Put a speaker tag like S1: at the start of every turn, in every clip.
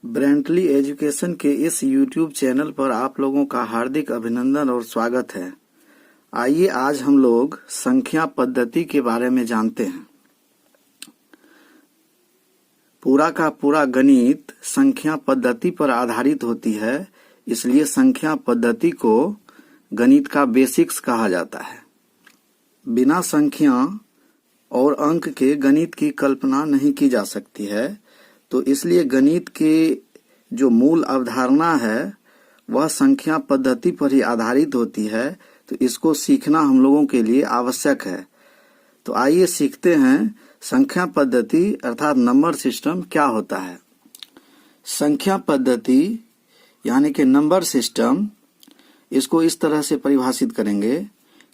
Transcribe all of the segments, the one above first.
S1: ब्रेंटली education के इस YouTube channel पर आप लोगों का हार्दिक अभिनंदन और स्वागत है। आइए आज हम लोग संख्या पद्धति के बारे में जानते हैं। पूरा का पूरा गणित संख्या पद्धति पर आधारित होती है, इसलिए संख्या पद्धति को गणित का बेसिक्स कहा जाता है। बिना संख्या और अंक के गणित की कल्पना नहीं की जा सकती है, तो इसलिए गणित की जो मूल अवधारणा है वह संख्या पद्धति पर ही आधारित होती है, तो इसको सीखना हम लोगों के लिए आवश्यक है। तो आइए सीखते हैं संख्या पद्धति अर्थात नंबर सिस्टम क्या होता है। संख्या पद्धति यानी कि नंबर सिस्टम, इसको इस तरह से परिभाषित करेंगे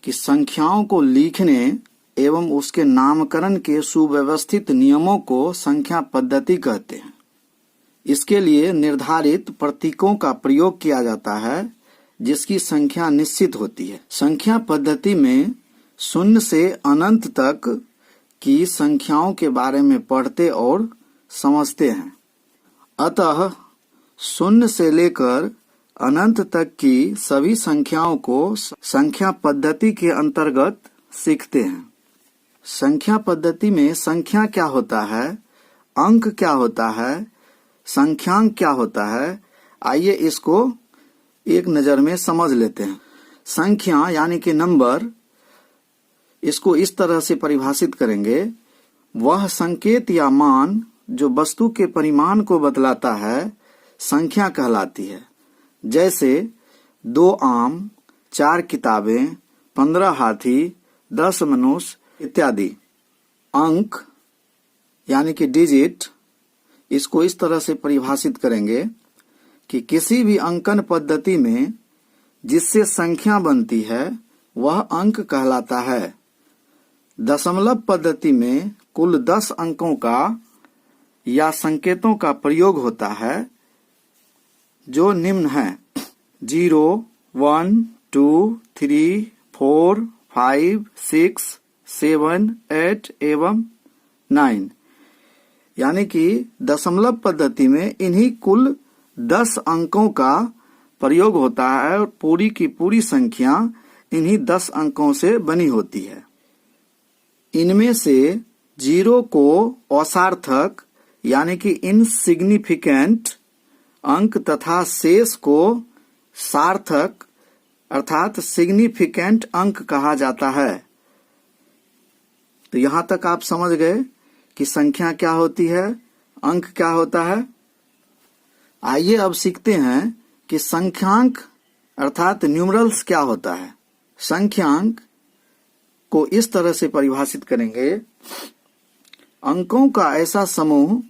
S1: कि संख्याओं को लिखने एवं उसके नामकरण के सुव्यवस्थित नियमों को संख्या पद्धति कहते हैं। इसके लिए निर्धारित प्रतीकों का प्रयोग किया जाता है, जिसकी संख्या निश्चित होती है। संख्या पद्धति में शून्य से अनंत तक की संख्याओं के बारे में पढ़ते और समझते हैं। अतः शून्य से लेकर अनंत तक की सभी संख्याओं को संख्या पद्धति के अंतर्गत सीखते हैं। संख्या पद्धति में संख्या क्या होता है, अंक क्या होता है, संख्यांक क्या होता है, आइए इसको एक नजर में समझ लेते हैं। संख्या यानी कि नंबर, इसको इस तरह से परिभाषित करेंगे, वह संकेत या मान जो वस्तु के परिमाण को बतलाता है संख्या कहलाती है। जैसे 2 आम, 4 किताबें, 15 हाथी, 10 मनुष्य इत्यादि। अंक यानी कि डिजिट, इसको इस तरह से परिभाषित करेंगे कि किसी भी अंकन पद्धति में जिससे संख्या बनती है वह अंक कहलाता है। दशमलव पद्धति में कुल 10 अंकों का या संकेतों का प्रयोग होता है, जो निम्न है: 0, 1, 2, 3, 4, 5, 6, 7, 8 एवं 9। यानी कि दशमलव पद्धति में इन्हीं कुल 10 अंकों का प्रयोग होता है और पूरी की पूरी संख्या इन्हीं 10 अंकों से बनी होती है। इनमें से 0 को असार्थक यानी कि इनसिग्निफिकेंट अंक तथा शेष को सार्थक अर्थात सिग्निफिकेंट अंक कहा जाता है। तो यहाँ तक आप समझ गए कि संख्या क्या होती है, अंक क्या होता है। आइए अब सीखते हैं कि संख्यांक अर्थात न्यूमरल्स क्या होता है। संख्यांक को इस तरह से परिभाषित करेंगे: अंकों का ऐसा समूह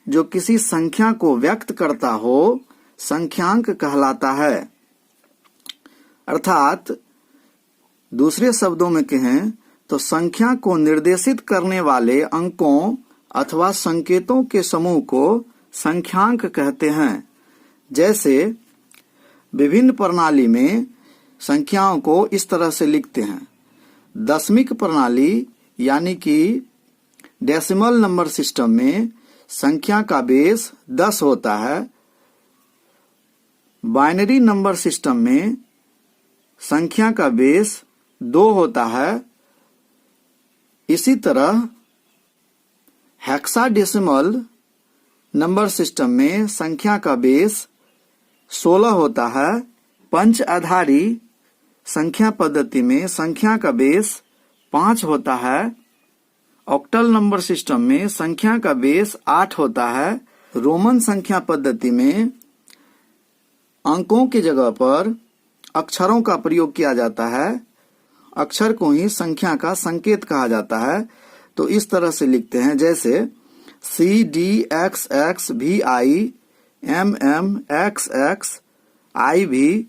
S1: जो किसी संख्या को व्यक्त करता हो संख्यांक कहलाता है। अर्थात दूसरे शब्दों में कहें तो संख्या को निर्देशित करने वाले अंकों अथवा संकेतों के समूह को संख्यांक कहते हैं। जैसे विभिन्न प्रणाली में संख्याओं को इस तरह से लिखते हैं। दशमिक प्रणाली यानी कि डेसिमल नंबर सिस्टम में संख्या का बेस 10 होता है। बाइनरी नंबर सिस्टम में संख्या का बेस 2 होता है। इसी तरह हेक्साडेसिमल नंबर सिस्टम में संख्या का बेस 16 होता है। पंच आधारी संख्या पद्धति में संख्या का बेस 5 होता है। ऑक्टल नंबर सिस्टम में संख्या का बेस 8 होता है। रोमन संख्या पद्धति में अंकों की जगह पर अक्षरों का प्रयोग किया जाता है। अक्षर को ही संख्या का संकेत कहा जाता है। तो इस तरह से लिखते हैं, जैसे CDXXVI, MMXX, IV,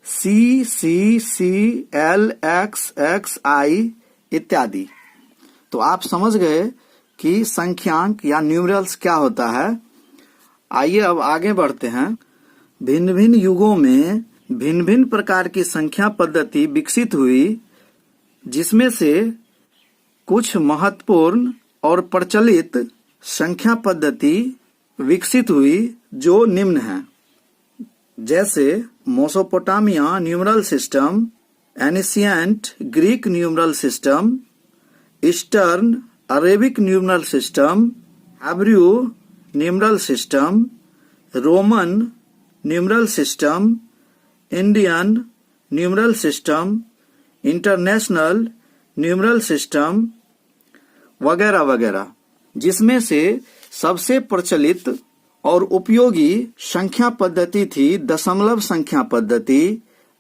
S1: CCCLXXI इत्यादि। तो आप समझ गए कि संख्यांक या न्यूमरल्स क्या होता है। आइए अब आगे बढ़ते हैं। भिन्न भिन्न युगों में भिन्न भिन्न प्रकार की संख्या पद्धति विकसित हुई, जिसमें से कुछ महत्वपूर्ण और प्रचलित संख्या पद्धति विकसित हुई जो निम्न हैं, जैसे Mesopotamia numeral system, ancient Greek numeral system, eastern Arabic numeral system, Hebrew numeral system, Roman numeral system, Indian numeral system, international numeral system वगैरह वगैरह, जिसमें से सबसे प्रचलित और उपयोगी संख्या पद्धति थी दशमलव संख्या पद्धति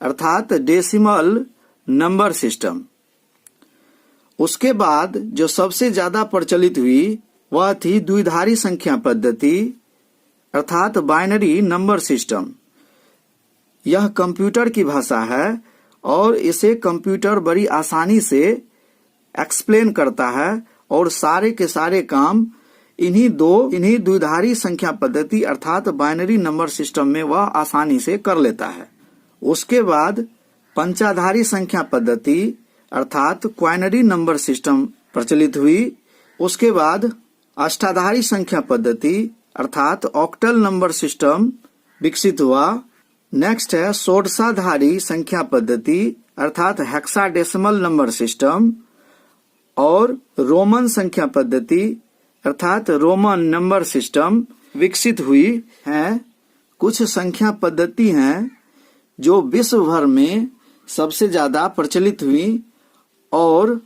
S1: अर्थात डेसिमल नंबर सिस्टम। उसके बाद जो सबसे ज्यादा प्रचलित हुई वह थी द्विधारी संख्या पद्धति अर्थात बाइनरी नंबर सिस्टम। यह कंप्यूटर की भाषा है और इसे कंप्यूटर बड़ी आसानी से एक्सप्लेन करता है और सारे के सारे काम इन्हीं द्विधारी संख्या पद्धति अर्थात बाइनरी नंबर सिस्टम में वह आसानी से कर लेता है। उसके बाद पंचाधारी संख्या पद्धति अर्थात क्वाइनरी नंबर सिस्टम प्रचलित हुई। उसके बाद अष्टाधारी संख्या पद्धति अर्थात ऑक्टल नंबर सिस्टम विकसित हुआ। नेक्स्ट है षोडशाधारी संख्या पद्धति अर्थात हेक्साडेसिमल नंबर सिस्टम और रोमन संख्या पद्धति अर्थात रोमन नंबर सिस्टम विकसित हुई है। कुछ संख्या पद्धति हैं जो विश्व भर में सबसे ज्यादा प्रचलित हुई और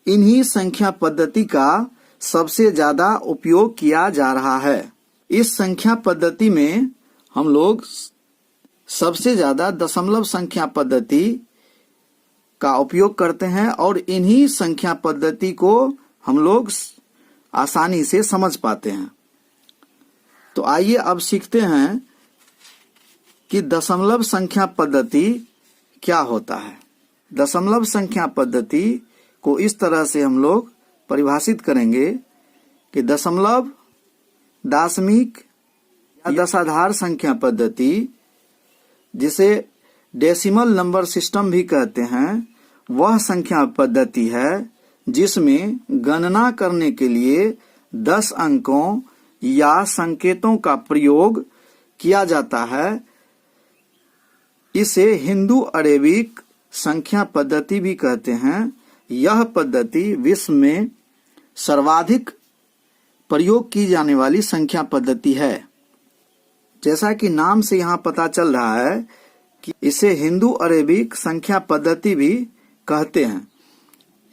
S1: इन्हीं संख्या पद्धति का सबसे ज्यादा उपयोग किया जा रहा है। इस संख्या पद्धति में हम लोग सबसे ज्यादा दशमलव संख्या पद्धति का उपयोग करते हैं और इन्हीं संख्या पद्धति को हम लोग आसानी से समझ पाते हैं। तो आइए अब सीखते हैं कि दशमलव संख्या पद्धति क्या होता है। दशमलव संख्या पद्धति को इस तरह से हम लोग परिभाषित करेंगे कि दशमलव, दशमिक या दशाधार संख्या पद्धति, जिसे डेसिमल नंबर सिस्टम भी कहते हैं, वह संख्या पद्धति है जिसमें गणना करने के लिए 10 अंकों या संकेतों का प्रयोग किया जाता है। इसे हिंदू अरेबिक संख्या पद्धति भी कहते हैं। यह पद्धति विश्व में सर्वाधिक प्रयोग की जाने वाली संख्या पद्धति है। जैसा कि नाम से यहाँ पता चल रहा है कि इसे हिंदू अरेबिक संख्या पद्धति भी कहते हैं।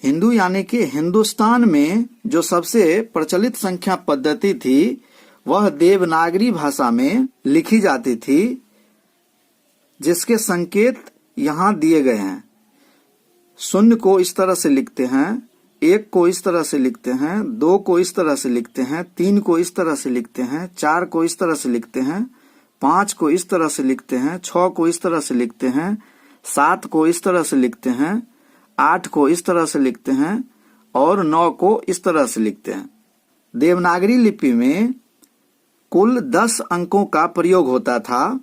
S1: हिंदू यानी कि हिंदुस्तान में जो सबसे प्रचलित संख्या पद्धति थी वह देवनागरी भाषा में लिखी जाती थी, जिसके संकेत यहाँ दिए गए हैं। 0 को इस तरह से लिखते हैं, 1 को इस तरह से लिखते हैं, 2 को इस तरह से लिखते हैं, 3 को इस तरह से लिखते हैं, 4 को इस तरह से लिखते हैं, 5 को इस तरह से लिखते हैं, 6 को इस तरह से लिखते हैं, 7 को इस तरह से लिखते हैं, 8 को इस तरह से लिखते हैं और 9 को इस तरह से लिखते हैं। देवनागरी लिपि में कुल 10 अंकों का प्रयोग होता था,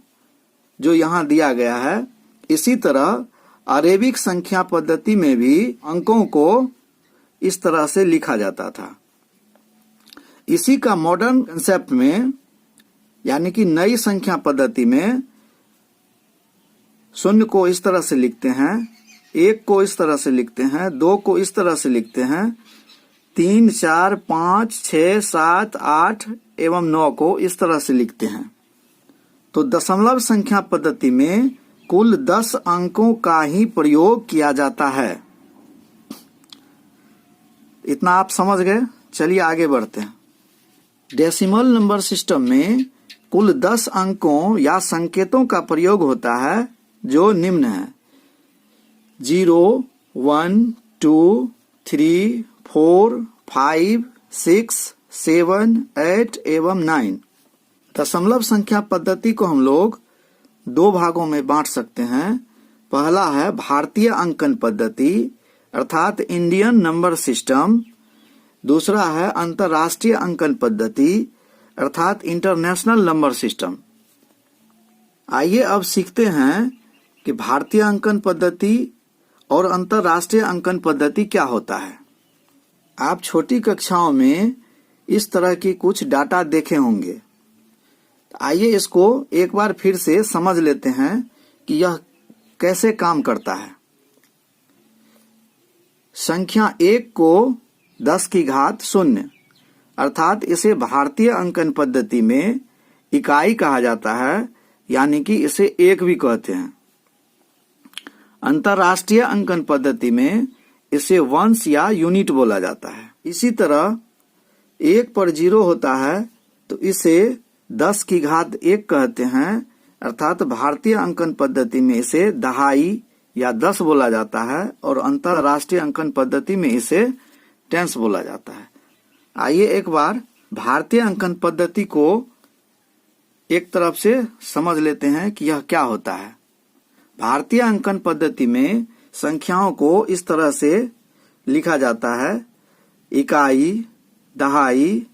S1: जो यहाँ दिया गया है। इसी तरह अरेबिक संख्या पद्धति में भी अंकों को इस तरह से लिखा जाता था। इसी का मॉडर्न कंसेप्ट में यानी कि नई संख्या पद्धति में 0 को इस तरह से लिखते हैं, 1 को इस तरह से लिखते हैं, 2 को इस तरह से लिखते हैं, 3, 4, 5, 6, 7, 8 एवं 9 को इस तरह से लिखते हैं। तो दशमलव संख्या पद्धति में कुल 10 अंकों का ही प्रयोग किया जाता है। इतना आप समझ गए? चलिए आगे बढ़ते हैं। डेसिमल नंबर सिस्टम में कुल 10 अंकों या संकेतों का प्रयोग होता है, जो निम्न है: 0, 1, 2, 3, 4, 5, 6, 7, 8 एवं 9। दशमलव संख्या पद्धति को हम लोग 2 भागों में बांट सकते हैं। पहला है भारतीय अंकन पद्धति अर्थात इंडियन नंबर सिस्टम। दूसरा है अंतर्राष्ट्रीय अंकन पद्धति अर्थात इंटरनेशनल नंबर सिस्टम। आइए अब सीखते हैं कि भारतीय अंकन पद्धति और अंतर्राष्ट्रीय अंकन पद्धति क्या होता है। आप छोटी कक्षाओं में इस तरह की कुछ डाटा देखे होंगे। आइए इसको एक बार फिर से समझ लेते हैं कि यह कैसे काम करता है। संख्या 1 को 10 की घात 0 अर्थात इसे भारतीय अंकन पद्धति में इकाई कहा जाता है, यानी कि इसे 1 भी कहते हैं। अंतर्राष्ट्रीय अंकन पद्धति में इसे वंश या यूनिट बोला जाता है। इसी तरह 1 पर 0 होता है तो इसे 10 की घात 1 कहते हैं, अर्थात भारतीय अंकन पद्धति में इसे दहाई या 10 बोला जाता है और अंतर्राष्ट्रीय अंकन पद्धति में इसे टेंस बोला जाता है। आइए एक बार भारतीय अंकन पद्धति को एक तरफ से समझ लेते हैं कि यह क्या होता है। भारतीय अंकन पद्धति में संख्याओं को इस तरह से लिखा जाता है: इकाई, दहाई,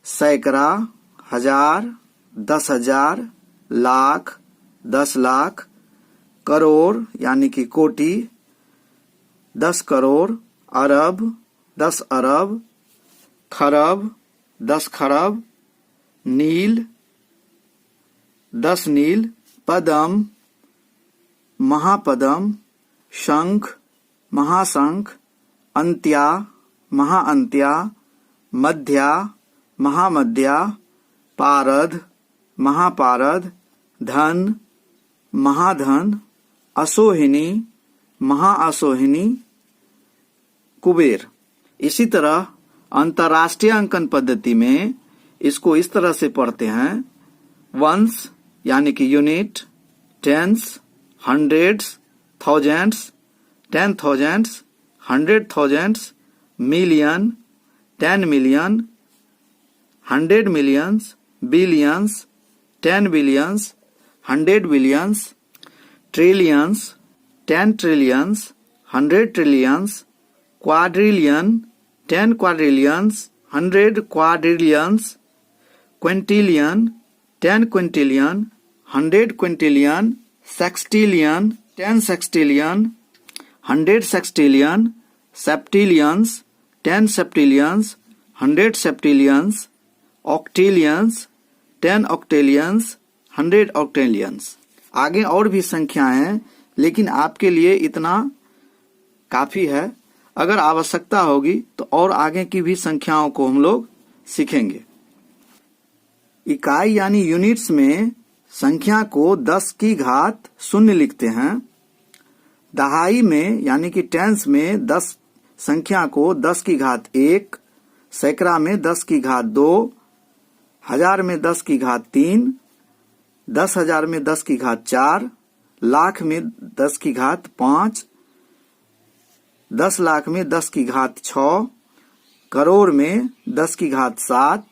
S1: सैकड़ा, हजार, 10,000, लाख, 10 लाख, करोड़ यानी कि कोटि, 10 करोड़, अरब, 10 अरब, खरब, 10 खरब, नील, 10 नील, पदम, महापदम, शंख, महाशंख, अंत्या, महाअंत्या, मध्या, महामध्या, पारद, महापारद, धन, महाधन, असोहिनी, महाअसोहिनी, कुबेर। इसी तरह अंतर्राष्ट्रीय अंकन पद्धति में इसको इस तरह से पढ़ते हैं: वंस यानी कि unit, tens, hundreds, thousands, 10,000s, 100,000s, million, 10 million, 100 millions, billions, 10 billions, 100 billions, trillions, 10 trillions, 100 trillions, quadrillion, 10 quadrillions, 100 quadrillions, quintillion, 10 quintillion, 100 quintillion, sextillion, 10 sextillion, 100 sextillion, septillions, 10 septillions, 100 septillions, octillions, 10 octillions, 100 octillions। आगे और भी संख्याएं हैं, लेकिन आपके लिए इतना काफी है। अगर आवश्यकता होगी तो और आगे की भी संख्याओं को हम लोग सीखेंगे। इकाई यानी यूनिट्स में संख्या को 10 की घात 0 लिखते हैं। दहाई में यानी कि टेंस में 10 संख्या को 10 की घात 1, सैकड़ा में 10 की घात 2, हजार में 10 की घात 3, 10,000 में 10 की घात 4, लाख में 10 की घात 5, 10 लाख में 10 की घात 6, करोड़ में 10 की घात 7,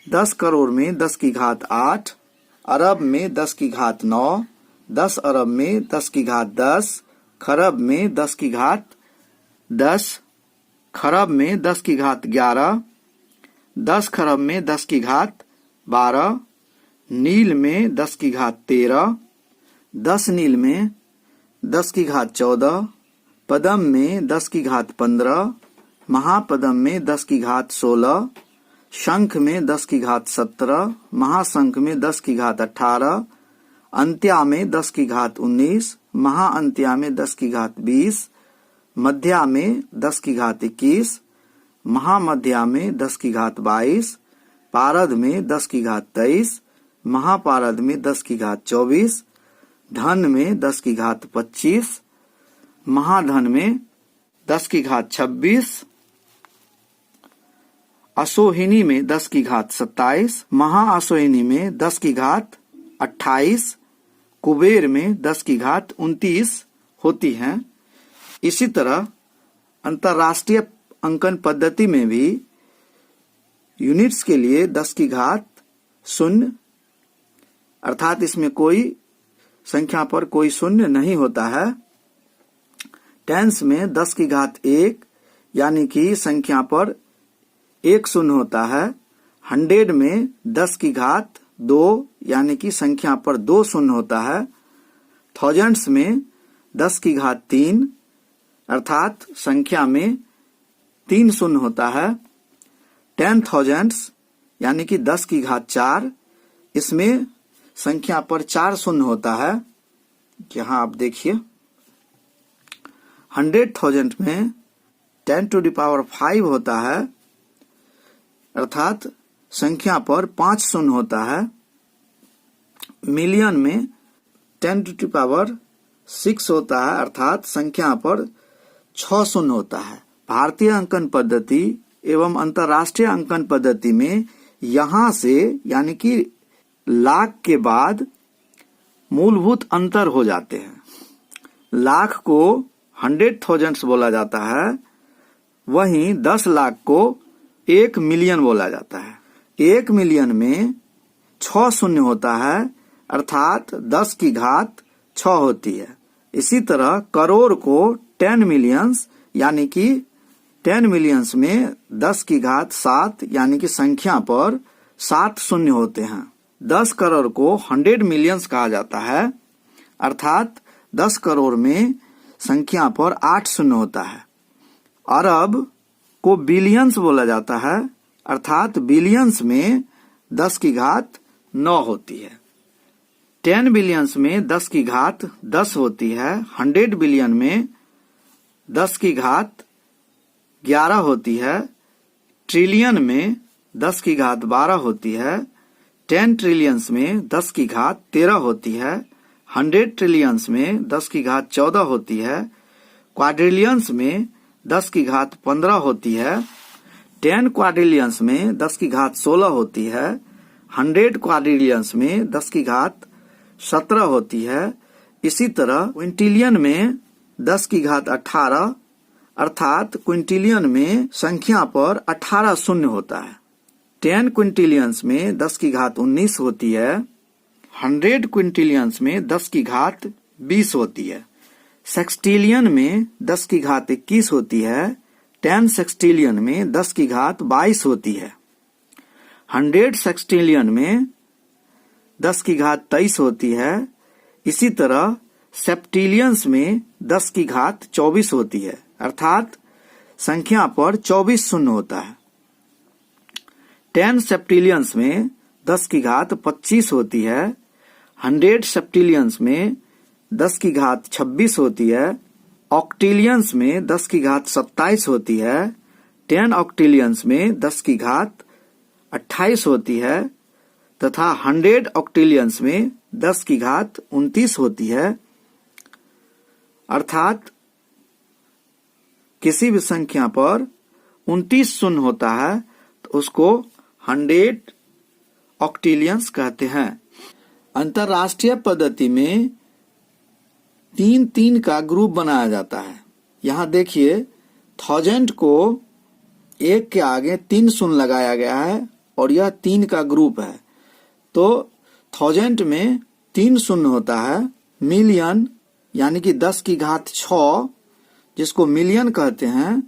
S1: 10 करोड़ में 10 की घात 8, अरब में 10 की घात 9, 10 अरब में 10 की घात 10, खरब में 10 की घात 10, खरब में 10 की घात 11, 10 खरब में 10 की घात 12, नील में 10 की घात 13, 10 नील में 10 की घात 14, पदम में 10 की घात 15, महापदम में 10 की घात 16, शंख में 10 की घात 17, महाशंख में 10 की घात 18, अंत्या में 10 की घात 19, महाअंत्या में 10 की घात 20, मध्या में 10 की घात 21, महामध्या में 10 की घात 22, पारद में 10 की घात 23, महापारद में 10 की घात 24, धन में 10 की घात 25, महाधन में 10 की घात 26, असोहिनी में 10 की घात 27, महाअसोहिनी में 10 की घात 28, कुबेर में 10 की घात 29 होती हैं। इसी तरह अंतर्राष्ट्रीय अंकन पद्धति में भी यूनिट्स के लिए 10 की घात 0 अर्थात इसमें कोई संख्या पर कोई शून्य नहीं होता है। टेंस में 10 की घात 1 यानी कि संख्या पर 1 शून्य होता है। 100 में 10 की घात 2 यानी कि संख्या पर 2 शून्य होता है। थाउजेंड्स में 10 की घात 3 अर्थात संख्या में 3 शून्य होता है। 10,000 यानी कि 10 की घात 4, इसमें संख्या पर 4 शून्य होता है। यहां आप देखिए 100,000 में 10⁵ होता है, अर्थात संख्या पर 5 शून्य होता है। मिलियन में 10⁶ होता है, अर्थात संख्या पर 6 शून्य होता है। भारतीय अंकन पद्धति एवं अंतर्राष्ट्रीय अंकन पद्धति में यहां से यानी कि लाख के बाद मूलभूत अंतर हो जाते हैं। लाख को 100,000 बोला जाता है, वहीं 10 लाख को 1 मिलियन बोला जाता है। 1 मिलियन में 6 शून्य होता है, अर्थात 10 की घात 6 होती है। इसी तरह करोड़ को 10 मिलियंस यानी कि 10 मिलियंस में 10 की घात 7 यानी कि संख्या पर 7 शून्य होते हैं। 10 करोड़ को 100 मिलियंस कहा जाता है, अर्थात 10 करोड़ में संख्या पर 8 शून्य होता है। अरब को बिलियंस बोला जाता है, अर्थात बिलियंस में 10 की घात 9 होती है। 10 बिलियंस में 10 की घात 10 होती है। 100 बिलियन में 10 की घात 11 होती है। ट्रिलियन में 10 की घात 12 होती है। 10 ट्रिलियंस में 10 की घात 13 होती है। 100 ट्रिलियंस में 10 की घात 14 होती है। क्वाड्रिलियंस में 10 की घात 15 होती है। 10 क्वाड्रिलियंस में 10 की घात 16 होती है। 100 क्वाड्रिलियंस में 10 की घात 17 होती है। इसी तरह क्विंटिलियन में 10 की घात 18, अर्थात क्विंटिलियन में संख्या पर 18 शून्य होता है। 10 क्विंटिलियंस में 10 की घात 19 होती है। 100 क्विंटिलियंस में 10 की घात 20 होती है। सेक्सटिलियन में 10 की घात 21 होती है। 10 सेक्सटिलियन में 10 की घात 22 होती है। 100 सेक्सटिलियन में 10 की घात 23 होती है। इसी तरह सेप्टिलियंस में 10 की घात 24 होती है, अर्थात संख्या पर 24 शून्य होता है। 10 सेप्टिलियंस में 10 की घात 25 होती है। 100 सेप्टिलियंस में 10 की घात 26 होती है। ऑक्टिलियंस में 10 की घात 27 होती है। 10 ऑक्टिलियंस में 10 की घात 28 होती है तथा 100 ऑक्टिलियंस में 10 की घात 29 होती है, अर्थात किसी भी संख्या पर 29 शून्य होता है तो उसको 100 ऑक्टिलियंस कहते हैं। अंतर्राष्ट्रीय पद्धति में 3-3 का ग्रुप बनाया जाता है। यहाँ देखिए 1000 को 1 के आगे 3 शून्य लगाया गया है और यह 3 का ग्रुप है, तो 1000 में 3 शून्य होता है। मिलियन यानी कि 10 की घात 6 जिसको मिलियन कहते हैं,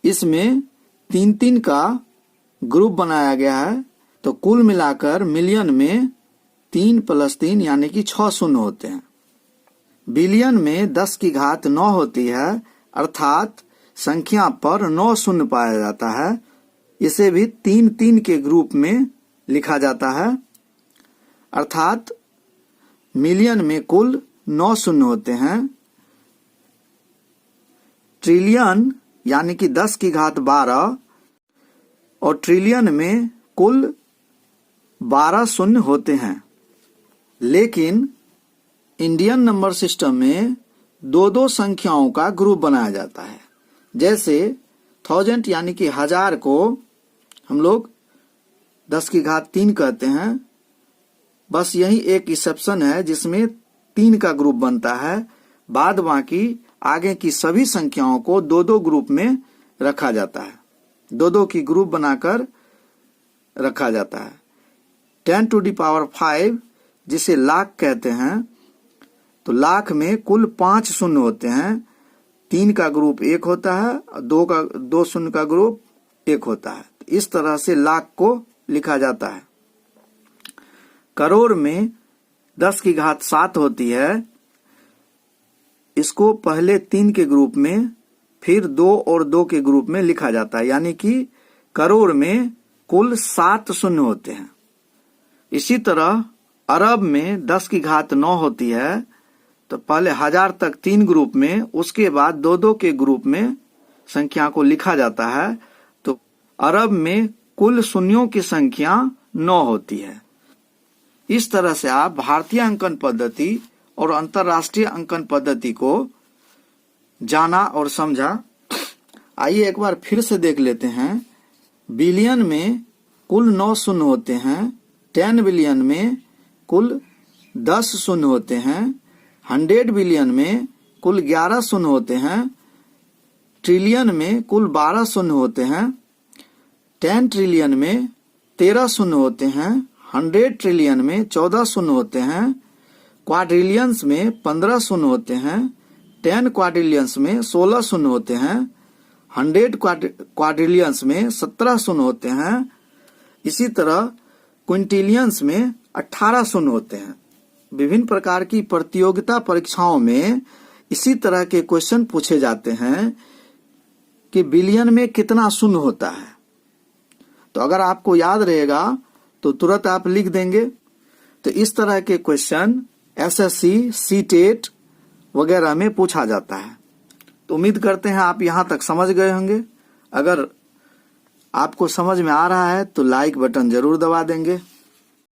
S1: इसमें 3-3 का ग्रुप बनाया गया है, तो कुल मिलाकर मिलियन में 3 + 3 यानी कि 6 शून्य होते हैं। बिलियन में 10 की घात 9 होती है, अर्थात संख्या पर 9 शून्य पाया जाता है। इसे भी 3-3 के ग्रुप में लिखा जाता है, अर्थात मिलियन में कुल 9 शून्य होते हैं। ट्रिलियन यानी कि 10 की घात 12 और ट्रिलियन में कुल 12 शून्य होते हैं। लेकिन इंडियन नंबर सिस्टम में 2-2 संख्याओं का ग्रुप बनाया जाता है। जैसे 1000 यानी कि 1000 को हम लोग 10 की घात 3 कहते हैं। बस यही एक एक्सेप्शन है जिसमें 3 का ग्रुप बनता है। बाद बाकी आगे की सभी संख्याओं को 2-2 ग्रुप में रखा जाता है। 2-2 की ग्रुप बनाकर रखा जाता है। 10⁵ जिसे लाख कहते हैं, तो लाख में कुल 5 शून्य होते हैं। 3 का ग्रुप 1 होता है और 2 शून्य का ग्रुप 1 होता है। इस तरह से लाख को लिखा जाता है। करोड़ में 10 की घात 7 होती है। इसको पहले 3 के ग्रुप में, फिर 2 और 2 के ग्रुप में लिखा जाता है, यानी कि करोड़ में कुल 7 शून्य होते हैं। इसी तरह अरब में 10 की घात 9 होती है, तो पहले 1000 तक 3 ग्रुप में, उसके बाद 2-2 के ग्रुप में संख्या को लिखा जाता है। तो अरब में कुल शून्यों की संख्या 9 होती है। इस तरह से आप भारतीय अंकन पद्धति और अंतर्राष्ट्रीय अंकन पद्धति को जाना और समझा। आइए एक बार फिर से देख लेते हैं। बिलियन में कुल 9 शून्य होते हैं। 10 बिलियन में कुल 10 शून्य होते हैं। 100 बिलियन में कुल 11 शून्य होते हैं। ट्रिलियन में कुल 12 शून्य होते हैं। 10 ट्रिलियन में 13 शून्य होते हैं। 100 ट्रिलियन में 14 शून्य होते हैं। क्वाड्रिलियंस में 15 शून्य होते हैं। 10 क्वाड्रिलियंस में 16 शून्य होते हैं। 100 क्वाड्रिलियंस में 17 शून्य होते हैं। इसी तरह क्विंटिलियंस में 18 शून्य होते हैं। विभिन्न प्रकार की प्रतियोगिता परीक्षाओं में इसी तरह के क्वेश्चन पूछे जाते हैं कि बिलियन में कितना शून्य होता है। तो अगर आपको याद रहेगा तो तुरंत आप लिख देंगे। तो इस तरह के क्वेश्चन एसएससी, सीटेट वगैरह में पूछा जाता है। तो उम्मीद करते हैं आप यहां तक समझ गए होंगे। अगर आपको समझ में आ रहा है तो लाइक बटन जरूर दबा देंगे।